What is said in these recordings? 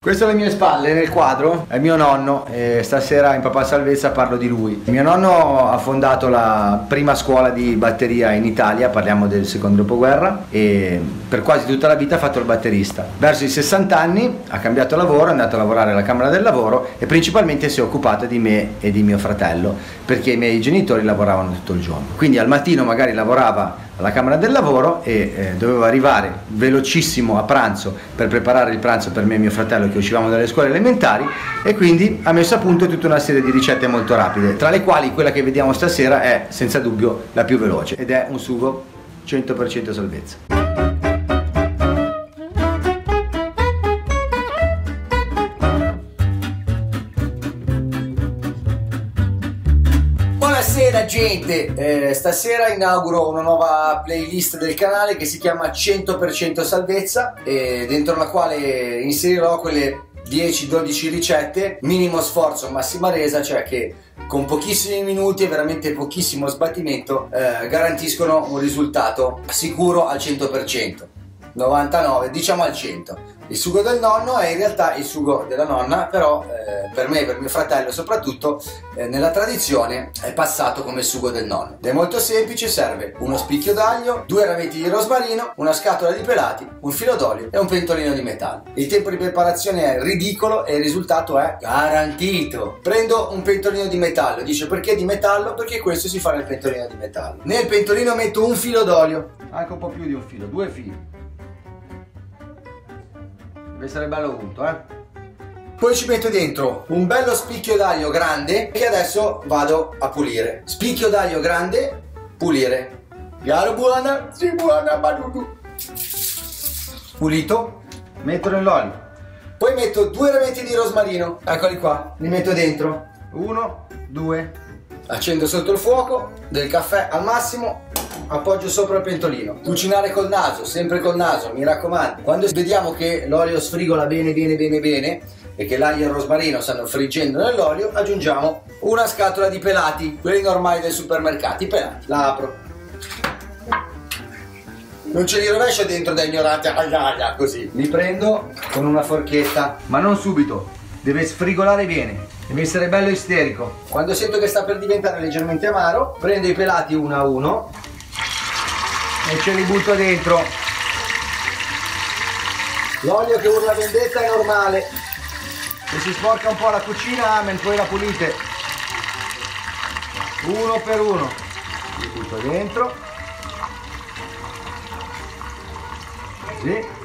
Questo alle mie spalle, nel quadro, è mio nonno e stasera in Papà Salvezza parlo di lui. Mio nonno ha fondato la prima scuola di batteria in Italia, parliamo del secondo dopoguerra, e per quasi tutta la vita ha fatto il batterista. Verso i 60 anni ha cambiato lavoro, è andato a lavorare alla Camera del Lavoro e principalmente si è occupato di me e di mio fratello, perché i miei genitori lavoravano tutto il giorno. Quindi al mattino magari lavorava alla Camera del Lavoro e doveva arrivare velocissimo a pranzo per preparare il pranzo per me e mio fratello che uscivamo dalle scuole elementari, e quindi ha messo a punto tutta una serie di ricette molto rapide, tra le quali quella che vediamo stasera è senza dubbio la più veloce ed è un sugo 100% salvezza. Buonasera gente, stasera inauguro una nuova playlist del canale che si chiama 100% salvezza, dentro la quale inserirò quelle 10-12 ricette, minimo sforzo, massima resa, cioè che con pochissimi minuti e veramente pochissimo sbattimento garantiscono un risultato sicuro al 100%. 99, diciamo al 100. Il sugo del nonno è in realtà il sugo della nonna, però per me e per mio fratello soprattutto nella tradizione è passato come il sugo del nonno. Ed è molto semplice, serve uno spicchio d'aglio, 2 rametti di rosmarino, una scatola di pelati, un filo d'olio e un pentolino di metallo. Il tempo di preparazione è ridicolo e il risultato è garantito. Prendo un pentolino di metallo, dice perché di metallo? Perché questo si fa nel pentolino di metallo. Nel pentolino metto un filo d'olio, anche un po' più di un filo, 2 fili. Deve essere bello unto, Poi ci metto dentro un bello spicchio d'aglio grande che adesso vado a pulire. Spicchio d'aglio grande, pulire. Chiaro, buona? Sì, buona, badudu. Pulito, metto nell'olio. Poi metto 2 rametti di rosmarino, eccoli qua, li metto dentro. 1, 2. Accendo sotto il fuoco del caffè al massimo. Appoggio sopra il pentolino. Cucinare col naso, sempre col naso, mi raccomando. Quando vediamo che l'olio sfrigola bene e che l'aglio e il rosmarino stanno friggendo nell'olio, aggiungiamo una scatola di pelati, quelli normali del supermercato, i pelati. La apro. Non ce li rovescio dentro da ignorante, così. Li prendo con una forchetta, ma non subito. Deve sfrigolare bene, deve essere bello isterico. Quando sento che sta per diventare leggermente amaro, prendo i pelati uno a uno e ce li butto dentro. L'olio che urla vendetta è normale. Se si sporca un po' la cucina, mentre voi la pulite, uno per uno li butto dentro, così.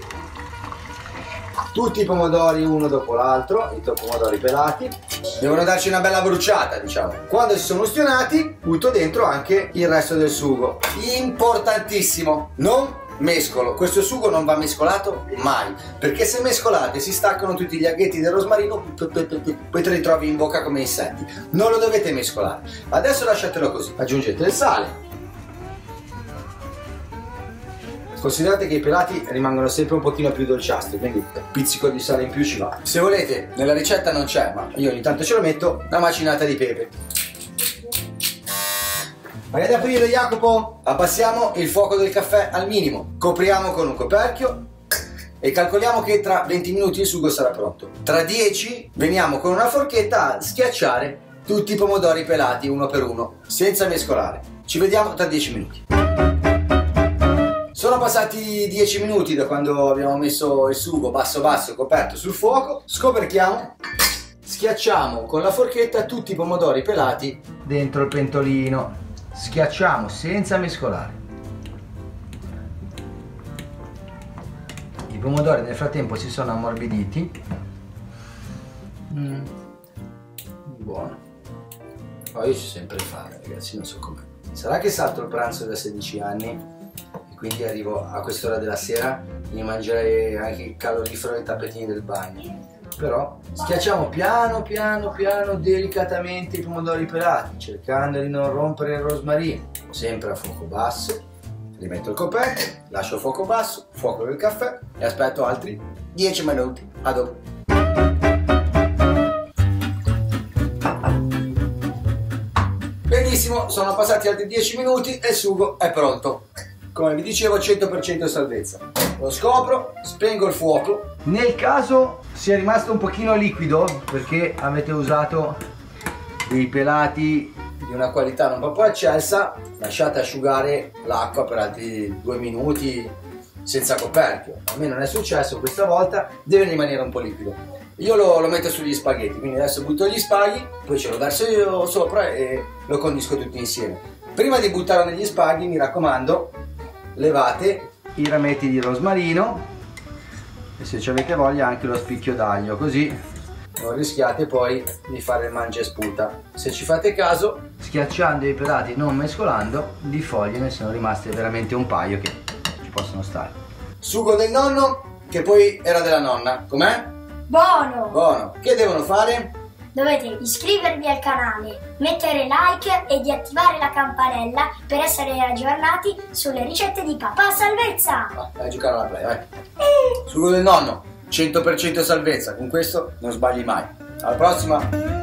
Tutti i pomodori uno dopo l'altro, i pomodori pelati devono darci una bella bruciata, diciamo. Quando si sono ustionati butto dentro anche il resto del sugo. Importantissimo, non mescolo, questo sugo non va mescolato mai, perché se mescolate si staccano tutti gli aghetti del rosmarino, poi te li trovi in bocca come insetti. Non lo dovete mescolare. Adesso lasciatelo così, aggiungete il sale. Considerate che i pelati rimangono sempre un pochino più dolciastri, quindi un pizzico di sale in più ci va. Se volete, nella ricetta non c'è, ma io ogni tanto ce lo metto, una macinata di pepe. Vai ad aprire, Jacopo! Abbassiamo il fuoco del caffè al minimo, copriamo con un coperchio e calcoliamo che tra 20 minuti il sugo sarà pronto. Tra 10 veniamo con una forchetta a schiacciare tutti i pomodori pelati uno per uno, senza mescolare. Ci vediamo tra 10 minuti. Sono passati 10 minuti da quando abbiamo messo il sugo basso coperto sul fuoco. Scoperchiamo, schiacciamo con la forchetta tutti i pomodori pelati dentro il pentolino. Schiacciamo senza mescolare. I pomodori nel frattempo si sono ammorbiditi. Buono. Poi io ci so sempre fare, ragazzi, non so com'è. Sarà che salto il pranzo da 16 anni? Quindi arrivo a quest'ora della sera, mi mangerei anche il calorifero e i tappetini del bagno. Però schiacciamo piano delicatamente i pomodori pelati, cercando di non rompere il rosmarino, sempre a fuoco basso. Rimetto il coperchio, lascio a fuoco basso, fuoco del caffè e aspetto altri 10 minuti. A dopo. Benissimo, sono passati altri 10 minuti e il sugo è pronto. Come vi dicevo, 100% salvezza. Lo scopro, spengo il fuoco Nel caso sia rimasto un pochino liquido perché avete usato dei pelati di una qualità non proprio eccelsa, lasciate asciugare l'acqua per altri 2 minuti senza coperchio. A me non è successo questa volta, deve rimanere un po' liquido. Io lo metto sugli spaghetti, quindi adesso butto gli spaghi, poi ce lo verso io sopra e lo condisco tutti insieme. Prima di buttarlo negli spaghi, mi raccomando, levate i rametti di rosmarino e se ci avete voglia anche lo spicchio d'aglio, così non rischiate poi di fare il mangia e sputa. Se ci fate caso, schiacciando i pelati, non mescolando, di foglie ne sono rimaste veramente un paio che ci possono stare. Sugo del nonno, che poi era della nonna, com'è? Buono! Buono. Che devono fare? Dovete iscrivervi al canale, mettere like e di attivare la campanella per essere aggiornati sulle ricette di papà Salvezza! Vai a giocare alla play, vai. Sugo del nonno, 100% salvezza, con questo non sbagli mai. Alla prossima!